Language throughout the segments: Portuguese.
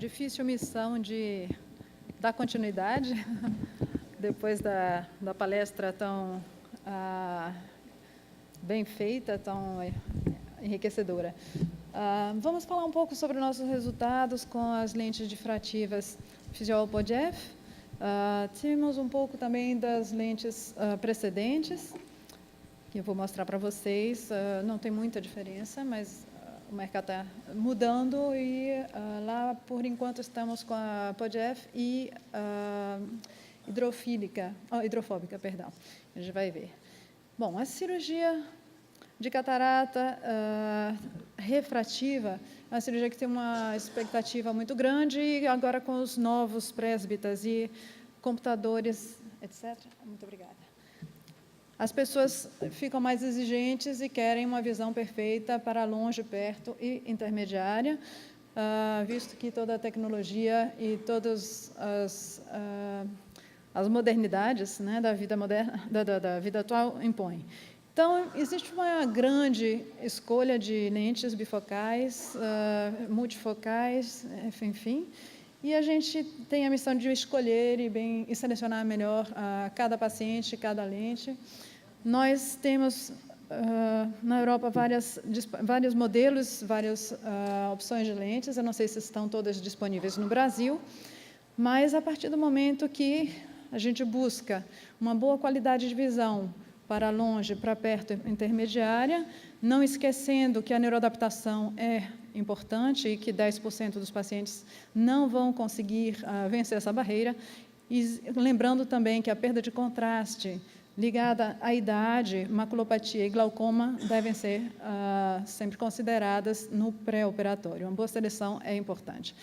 difícil missão de dar continuidade depois da palestra tão bem feita, tão enriquecedora. Vamos falar um pouco sobre nossos resultados com as lentes difrativas Physiol-Podiev. Temos um pouco também das lentes precedentes, que eu vou mostrar para vocês. Não tem muita diferença, mas o mercado está mudando e lá, por enquanto, estamos com a Podiev e hidrofóbica, perdão. A gente vai ver. Bom, a cirurgia de catarata refrativa é uma cirurgia que tem uma expectativa muito grande e agora com os novos presbitas e computadores, etc. Muito obrigada. As pessoas ficam mais exigentes e querem uma visão perfeita para longe, perto e intermediária, visto que toda a tecnologia e todas as modernidades, né, da vida moderna, da vida atual impõem. Então, existe uma grande escolha de lentes bifocais, multifocais, enfim, e a gente tem a missão de escolher e selecionar melhor cada paciente, cada lente. Nós temos, na Europa, vários modelos, várias opções de lentes. Eu não sei se estão todas disponíveis no Brasil, mas a partir do momento que a gente busca uma boa qualidade de visão para longe, para perto, intermediária, não esquecendo que a neuroadaptação é importante e que 10% dos pacientes não vão conseguir vencer essa barreira, e lembrando também que a perda de contraste ligada à idade, maculopatia e glaucoma devem ser sempre consideradas no pré-operatório. Uma boa seleção é importante.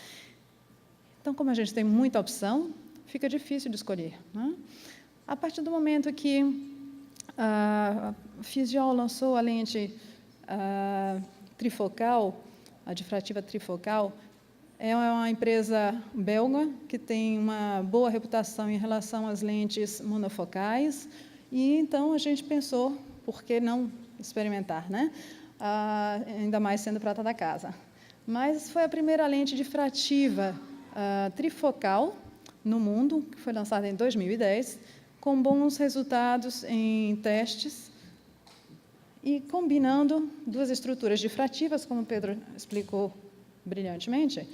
Então, como a gente tem muita opção, fica difícil de escolher, né? A partir do momento que a Physiol lançou a lente trifocal, a difrativa trifocal, é uma empresa belga que tem uma boa reputação em relação às lentes monofocais, e então a gente pensou, por que não experimentar, né? Ainda mais sendo prata da casa. Mas foi a primeira lente difrativa trifocal no mundo, que foi lançada em 2010, com bons resultados em testes e combinando duas estruturas difrativas, como o Pedro explicou brilhantemente,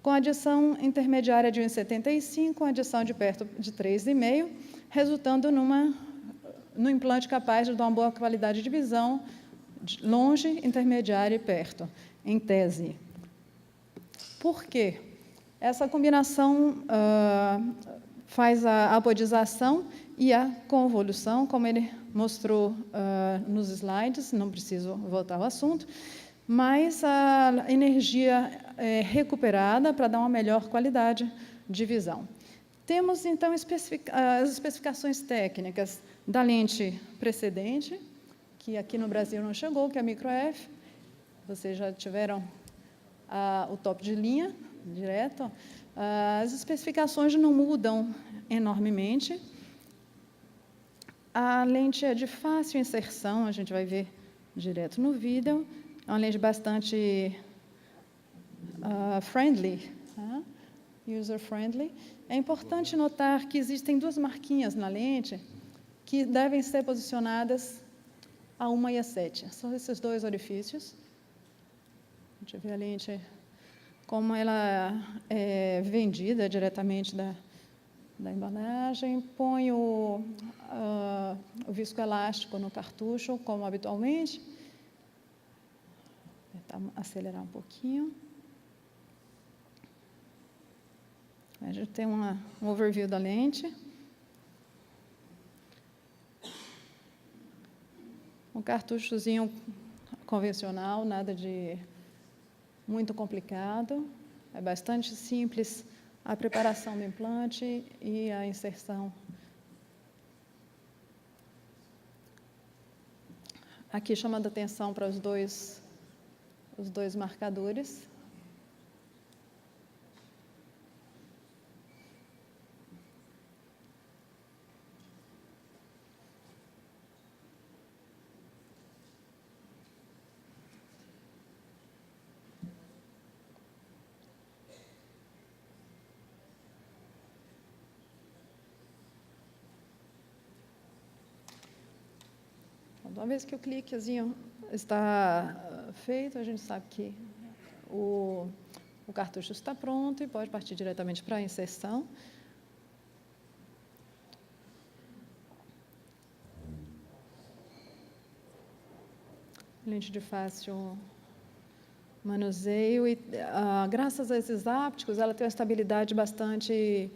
com adição intermediária de 1,75, com adição de perto de 3,5, resultando num implante capaz de dar uma boa qualidade de visão de longe, intermediária e perto, em tese. Por quê? Essa combinação faz a apodização e a convolução, como ele mostrou nos slides, não preciso voltar ao assunto, mas a energia é recuperada para dar uma melhor qualidade de visão. Temos, então, as especificações técnicas da lente precedente, que aqui no Brasil não chegou, que é a Micro F. Vocês já tiveram o top de linha, direto. As especificações não mudam enormemente. A lente é de fácil inserção, a gente vai ver direto no vídeo. É uma lente bastante friendly, user-friendly. É importante notar que existem duas marquinhas na lente que devem ser posicionadas a 1 e a 7. São esses dois orifícios. A gente vê a lente como ela é vendida diretamente da embalagem. Põe o viscoelástico no cartucho, como habitualmente. Vou acelerar um pouquinho. A gente tem um overview da lente. Um cartuchozinho convencional, nada de muito complicado. É bastante simples a preparação do implante e a inserção. Aqui chamando a atenção para os dois marcadores. Uma vez que o cliquezinho está feito, a gente sabe que o cartucho está pronto e pode partir diretamente para a inserção. Lente de fácil manuseio e, graças a esses ápticos, ela tem uma estabilidade bastante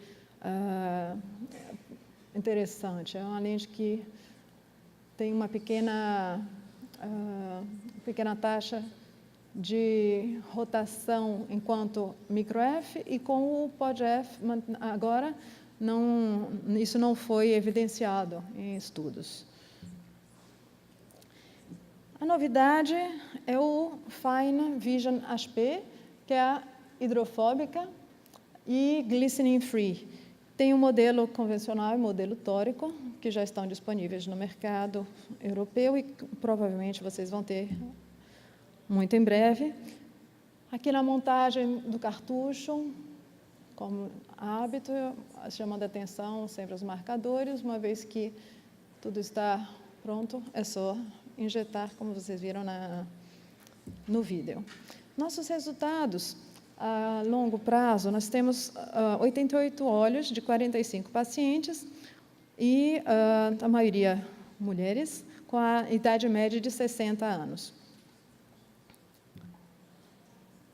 interessante. É uma lente que tem uma pequena taxa de rotação enquanto micro F, e com o pod F, agora, isso não foi evidenciado em estudos. A novidade é o Fine Vision HP, que é a hidrofóbica e glistening free. Tem o modelo convencional e o modelo tórico, que já estão disponíveis no mercado europeu e provavelmente vocês vão ter muito em breve. Aqui na montagem do cartucho, como hábito, chamando a atenção sempre os marcadores, uma vez que tudo está pronto, é só injetar, como vocês viram no vídeo. Nossos resultados, a longo prazo, nós temos 88 olhos de 45 pacientes e a maioria mulheres, com a idade média de 60 anos.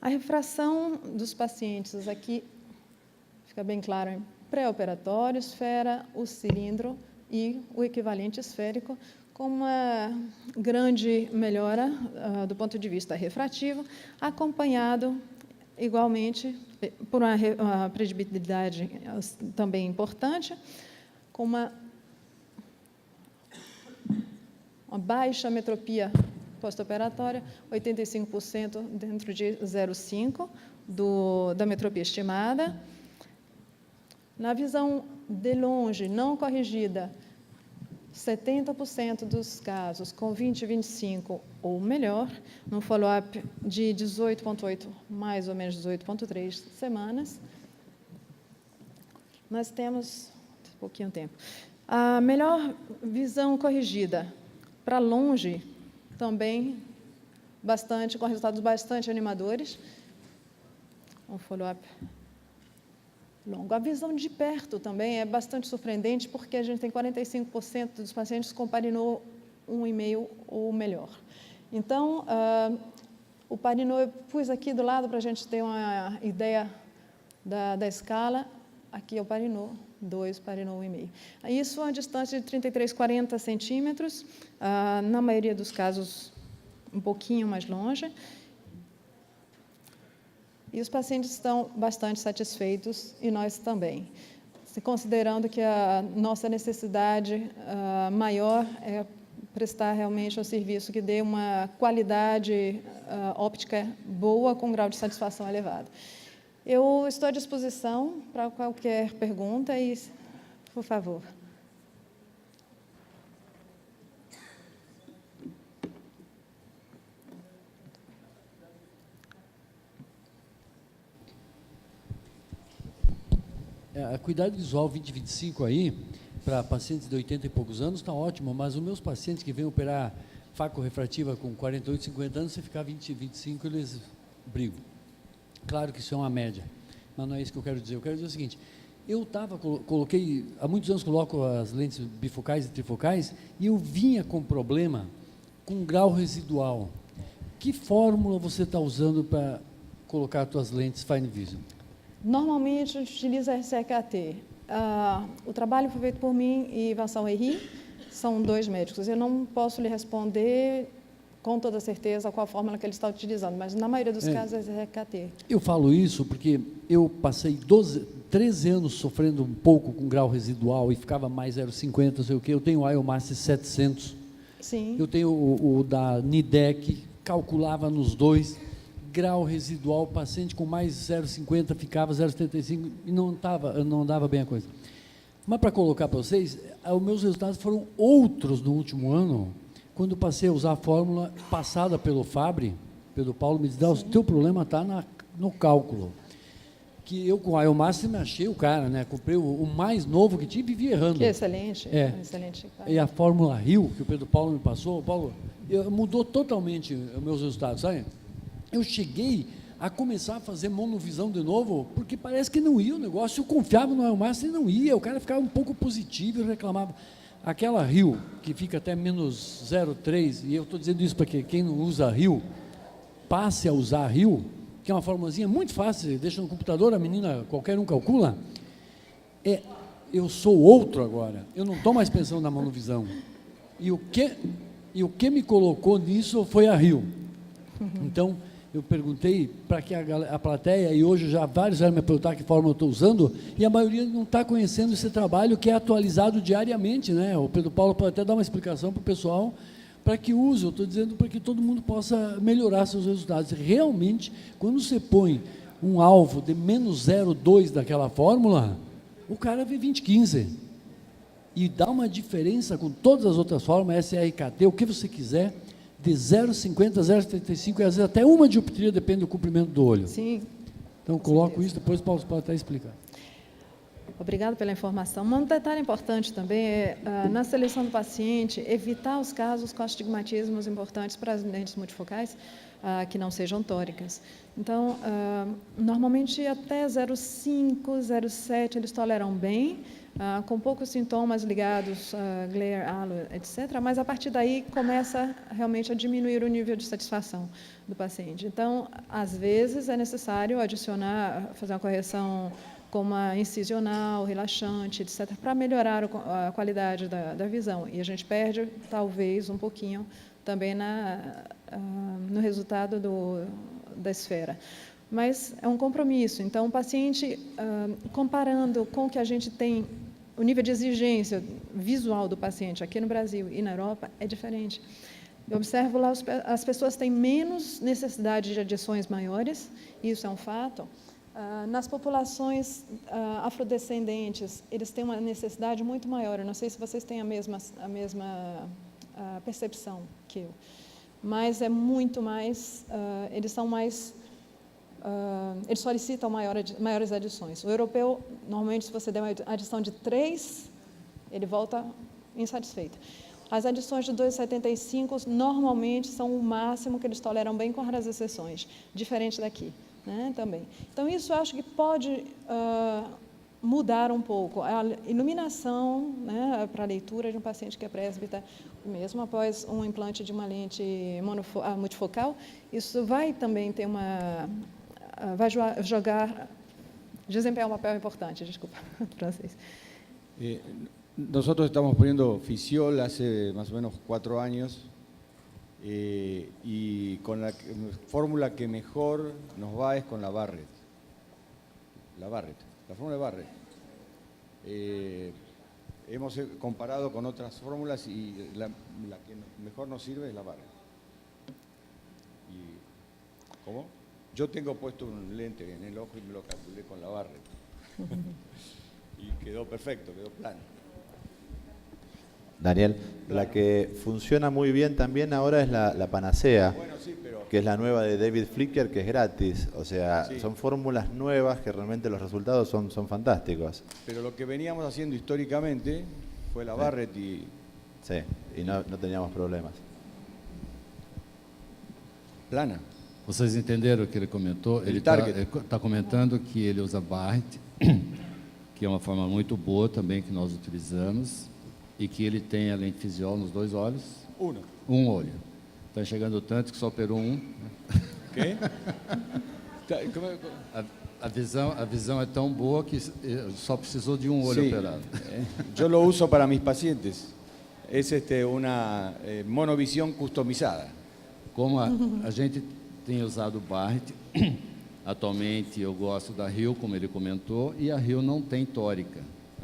A refração dos pacientes aqui fica bem claro em pré-operatório, esfera, o cilindro e o equivalente esférico, com uma grande melhora do ponto de vista refrativo, acompanhado igualmente por uma predibilidade também importante, com uma baixa metropia pós-operatória, 85% dentro de 0,5 da metropia estimada. Na visão de longe, não corrigida, 70% dos casos com 20/25 ou melhor, num follow-up de 18,8, mais ou menos 18,3 semanas. Nós temos pouquinho tempo. A melhor visão corrigida para longe, também bastante, com resultados bastante animadores. Um follow-up longo. A visão de perto também é bastante surpreendente, porque a gente tem 45% dos pacientes com Parinô 1,5 ou melhor. Então, o Parinô eu pus aqui do lado para a gente ter uma ideia da escala. Aqui é o Parinô 2, Parinô 1,5. Isso a uma distância de 33, 40 centímetros, na maioria dos casos um pouquinho mais longe. E os pacientes estão bastante satisfeitos, e nós também, considerando que a nossa necessidade maior é prestar realmente um serviço que dê uma qualidade óptica boa, com grau de satisfação elevado. Eu estou à disposição para qualquer pergunta, e, por favor. A Cuidado Visual 2025 aí, para pacientes de 80 e poucos anos, está ótimo, mas os meus pacientes que vêm operar faco-refrativa com 48, 50 anos, se ficar 20, 25, eles brigam. Claro que isso é uma média, mas não é isso que eu quero dizer. Eu quero dizer o seguinte: eu coloquei, há muitos anos coloco as lentes bifocais e trifocais, e eu vinha com problema com grau residual. Que fórmula você está usando para colocar as suas lentes Fine Vision? Normalmente, a gente utiliza a RCKT. O trabalho foi feito por mim e Vincent Herry, são 2 médicos. Eu não posso lhe responder com toda certeza qual a fórmula que ele está utilizando, mas na maioria dos casos é RCKT. Eu falo isso porque eu passei 13 anos sofrendo um pouco com grau residual e ficava mais 0,50, não sei o quê. Eu tenho o IOMAS 700, Sim. Eu tenho o da Nidec, calculava nos dois, grau residual, paciente com mais 0,50 ficava 0,75 e não andava bem a coisa. Mas para colocar para vocês, os meus resultados foram outros no último ano, quando passei a usar a fórmula passada pelo Fabri, pelo Paulo, me disse: o teu problema está no cálculo. que eu com a Iomaster achei o cara, né? Comprei o mais novo que tinha e vivia errando. Que excelente, É. excelente. E a Fórmula Rio, que o Pedro Paulo me passou, Paulo, mudou totalmente os meus resultados, sabe? Eu cheguei a começar a fazer monovisão de novo, porque parece que não ia o negócio. Eu confiava no Iomaster e não ia. O cara ficava um pouco positivo e reclamava. Aquela Rio, que fica até menos 0,3, e eu estou dizendo isso para que quem não usa Rio, passe a usar Rio, que é uma formulazinha muito fácil, deixa no computador, a menina, qualquer um calcula. Eu sou outro agora, eu não estou mais pensando na monovisão. E o que me colocou nisso foi a Rio. Então, eu perguntei para que a plateia, e hoje já vários vieram me perguntar que forma eu estou usando, e a maioria não está conhecendo esse trabalho que é atualizado diariamente, né? O Pedro Paulo pode até dar uma explicação para o pessoal, para que use, eu estou dizendo para que todo mundo possa melhorar seus resultados. Realmente, quando você põe um alvo de menos 0,2 daquela fórmula, o cara vê 20,15. E dá uma diferença com todas as outras fórmulas, SRKT, o que você quiser, de 0,50, 0,75 e às vezes até uma dioptria, depende do comprimento do olho. Sim. Então, coloco isso, depois o Paulo pode até explicar. Obrigada pela informação. Um detalhe importante também é, na seleção do paciente, evitar os casos com astigmatismos importantes para as lentes multifocais, que não sejam tóricas. Então, normalmente até 0,5, 0,7 eles toleram bem, com poucos sintomas ligados a glare, halo, etc., mas a partir daí começa realmente a diminuir o nível de satisfação do paciente. Então, às vezes é necessário adicionar, fazer uma correção como a incisional, relaxante, etc., para melhorar a qualidade da visão. E a gente perde, talvez, um pouquinho também no resultado da esfera. Mas é um compromisso. Então, o paciente, comparando com o que a gente tem, o nível de exigência visual do paciente aqui no Brasil e na Europa é diferente. Eu observo lá, as pessoas têm menos necessidade de adições maiores, isso é um fato. Nas populações afrodescendentes, eles têm uma necessidade muito maior. Eu não sei se vocês têm a mesma percepção que eu, mas é muito mais, eles são mais, eles solicitam maiores adições. O europeu, normalmente, se você der uma adição de 3, ele volta insatisfeito. As adições de 2,75 normalmente são o máximo que eles toleram bem, com raras exceções, diferente daqui. Né, também. Então, isso eu acho que pode mudar um pouco. A iluminação, né, para a leitura de um paciente que é presbítero, mesmo após um implante de uma lente multifocal, isso vai também ter vai desempenhar um papel importante, desculpa, francês. Nosotros estamos poniendo Fisiol hace más o menos 4 años. Y con la fórmula que mejor nos va es con la Barrett. La fórmula de Barrett. Hemos comparado con otras fórmulas y la que mejor nos sirve es la Barrett. ¿Cómo? Yo tengo puesto un lente en el ojo y me lo calculé con la Barrett. Y quedó perfecto, quedó plano. Daniel, la que funciona muy bien también ahora es la Panacea, Bueno, sí, pero que es la nueva de David Flicker, que es gratis. O sea, sí, son fórmulas nuevas que realmente los resultados son fantásticos. pero lo que veníamos haciendo históricamente fue la Barrett y Sí, y no teníamos problemas. plana. Vocês entenderam o que ele comentou? Ele está comentando que ele usa Barrett, que é uma forma muito boa também que nós utilizamos, e que ele tem a lente Fisiol nos 2 olhos. Um olho. Está chegando tanto que só operou um. ¿Qué? A visão é tão boa que só precisou de um olho Sí, operado. yo lo uso para mis pacientes. Es una monovisión customizada. Como a gente tem usado o Barrett, atualmente eu gosto da Rio, como ele comentou, e a Rio não tem tórica.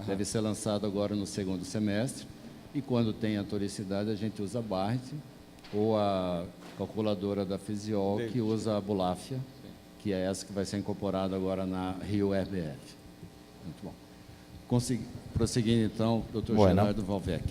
Deve ser lançado agora no 2º semestre, e quando tem a toricidade a gente usa a Barrett, ou a calculadora da Fisiol, que usa a Bulafia, que é essa que vai ser incorporada agora na Rio RBF. Muito bom. Prosseguindo então, Dr. Gerardo Valvec.